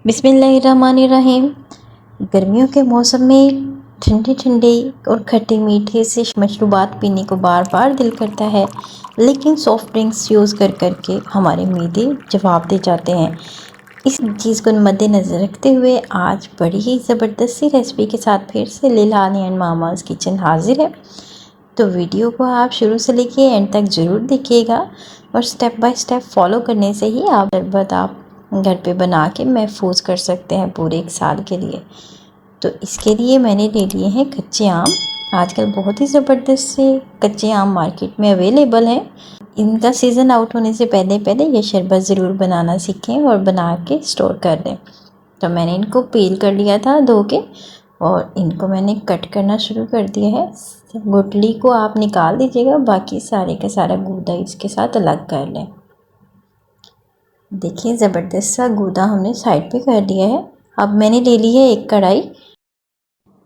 बिस्मिल्लाहिर्रहमानिर्रहीम। गर्मियों के मौसम में ठंडे ठंडे और खट्टे मीठे से मशरूबात पीने को बार बार दिल करता है, लेकिन सॉफ़्ट ड्रिंक्स यूज़ कर कर के हमारे मीदे जवाब दे जाते हैं। इस चीज़ को मद्देनज़र रखते हुए आज बड़ी ही ज़बरदस्त सी रेसिपी के साथ फिर से लीलानी एंड मामाज़ किचन हाजिर है। तो वीडियो को आप शुरू से लेके एंड तक ज़रूर देखिएगा और स्टेप बाय स्टेप फॉलो करने से ही आप घर पे बना के महफूज कर सकते हैं पूरे 1 साल के लिए। तो इसके लिए मैंने ले लिए हैं कच्चे आम। आजकल बहुत ही ज़बरदस्त से कच्चे आम मार्केट में अवेलेबल हैं। इनका सीज़न आउट होने से पहले पहले ये शरबत ज़रूर बनाना सीखें और बना के स्टोर कर दें। तो मैंने इनको पील कर लिया था धो के और इनको मैंने कट करना शुरू कर दिया है। गुठली को आप निकाल दीजिएगा, बाकी सारे का सारा गूदा इसके साथ अलग कर लें। देखिए ज़बरदस्त सा गूदा हमने साइड पे कर दिया है। अब मैंने ले ली है एक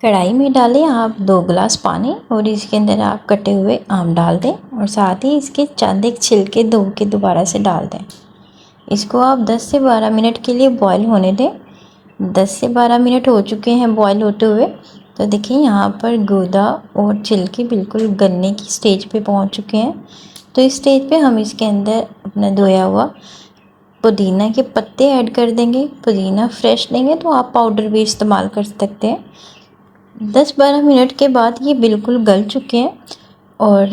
कढ़ाई में डालें आप 2 गिलास पानी और इसके अंदर आप कटे हुए आम डाल दें और साथ ही इसके चंद एक छिलके धो के दोबारा से डाल दें। इसको आप 10 से 12 मिनट के लिए बॉईल होने दें। 10 से 12 मिनट हो चुके हैं बॉईल होते हुए। तो देखिए यहाँ पर गूदा और छिलके बिल्कुल गलने की स्टेज पे पहुँच चुके हैं। तो इस स्टेज पे हम इसके अंदर अपना धोया हुआ पुदीना के पत्ते ऐड कर देंगे। पुदीना फ्रेश लेंगे तो आप पाउडर भी इस्तेमाल कर सकते हैं। 10-12 मिनट के बाद ये बिल्कुल गल चुके हैं और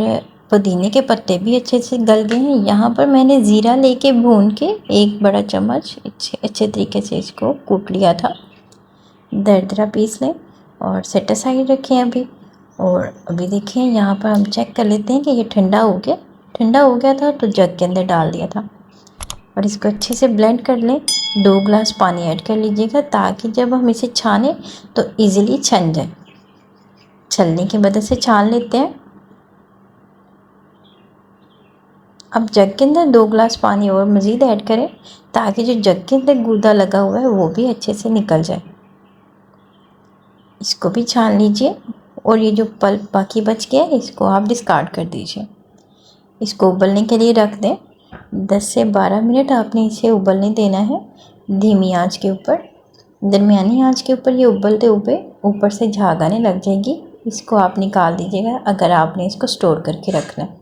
पुदीने के पत्ते भी अच्छे से गल गए हैं। यहाँ पर मैंने ज़ीरा लेके भून के 1 बड़ा चम्मच अच्छे तरीके से इसको कूट लिया था। दरदरा पीस लें और सेट असाइड रखें अभी। और अभी देखें यहाँ पर हम चेक कर लेते हैं कि ये ठंडा हो गया था तो जग के अंदर डाल दिया था और इसको अच्छे से ब्लेंड कर लें। 2 गिलास पानी ऐड कर लीजिएगा ताकि जब हम इसे छानें तो इजीली छन जाए। छलनी की मदद से छान लेते हैं। अब जग के अंदर 2 गिलास पानी और मज़ीद ऐड करें ताकि जो जग के अंदर गूदा लगा हुआ है वो भी अच्छे से निकल जाए। इसको भी छान लीजिए और ये जो पल्प बाकी बच गया है इसको आप डिस्कार्ड कर दीजिए। इसको उबलने के लिए रख दें। 10 से 12 मिनट आपने इसे उबलने देना है धीमी आंच के ऊपर। दरमियानी आंच के ऊपर ये उबलते हुए ऊपर से झाग आने लग जाएगी। इसको आप निकाल दीजिएगा अगर आपने इसको स्टोर करके रखना है।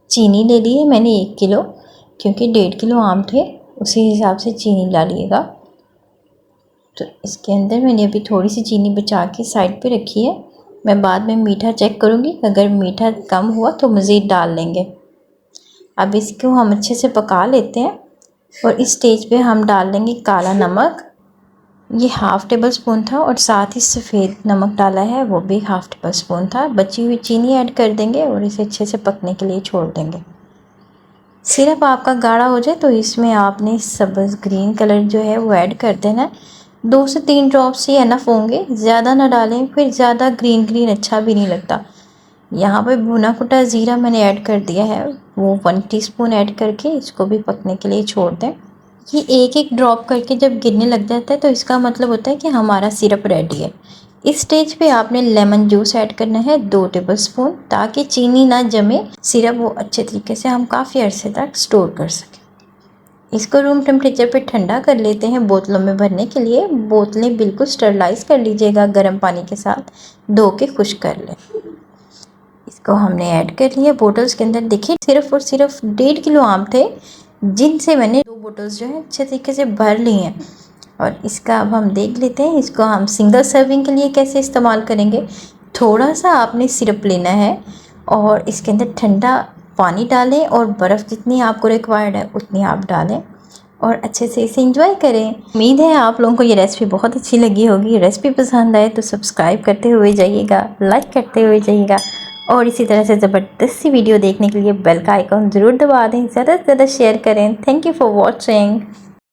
चीनी ले ली है मैंने 1 किलो, क्योंकि 1.5 किलो आम थे उसी हिसाब से चीनी डालिएगा। तो इसके अंदर मैंने अभी थोड़ी सी चीनी बचा के साइड पे रखी है। मैं बाद में मीठा चेक करूँगी, अगर मीठा कम हुआ तो मज़ीद डाल लेंगे। अब इसको हम अच्छे से पका लेते हैं और इस स्टेज पे हम डाल देंगे काला नमक। ये 1/2 टेबल स्पून था और साथ ही सफ़ेद नमक डाला है वो भी 1/2 टेबल स्पून था। बची हुई चीनी ऐड कर देंगे और इसे अच्छे से पकने के लिए छोड़ देंगे। सिरप आपका गाढ़ा हो जाए तो इसमें आपने सब्ज़ ग्रीन कलर जो है वो ऐड कर देना है। 2 से 3 ड्रॉप्स ही इनफ होंगे, ज़्यादा ना डालें, फिर ज़्यादा ग्रीन अच्छा भी नहीं लगता। यहाँ पे भुना कुटा ज़ीरा मैंने ऐड कर दिया है, वो 1 टीस्पून ऐड करके इसको भी पकने के लिए छोड़ दें। ये एक ड्रॉप करके जब गिरने लग जाता है तो इसका मतलब होता है कि हमारा सिरप रेडी है। इस स्टेज पे आपने लेमन जूस ऐड करना है 2 टेबल स्पून, ताकि चीनी ना जमे, सिरप वो अच्छे तरीके से हम काफ़ी अरसे तक स्टोर कर सकें। इसको रूम टेम्परेचर पे ठंडा कर लेते हैं बोतलों में भरने के लिए। बोतलें बिल्कुल स्टरलाइज़ कर लीजिएगा गर्म पानी के साथ, धो के खुश्क कर लें। इसको हमने ऐड कर लिया बोटल्स के अंदर। देखिए सिर्फ और सिर्फ 1.5 किलो आम थे, जिनसे मैंने 2 बोटल्स जो है अच्छे तरीके से भर ली हैं। और इसका अब हम देख लेते हैं इसको हम सिंगल सर्विंग के लिए कैसे इस्तेमाल करेंगे। थोड़ा सा आपने सिरप लेना है और इसके अंदर ठंडा पानी डालें और बर्फ़ जितनी आपको रिक्वायर्ड है उतनी आप डालें और अच्छे से इसे एंजॉय करें। उम्मीद है आप लोगों को ये रेसिपी बहुत अच्छी लगी होगी। रेसिपी पसंद आए तो सब्सक्राइब करते हुए जाइएगा, लाइक करते हुए जाइएगा और इसी तरह से ज़बरदस्त सी वीडियो देखने के लिए बेल का आइकॉन ज़रूर दबा दें। ज़्यादा से ज़्यादा शेयर करें। Thank you for watching.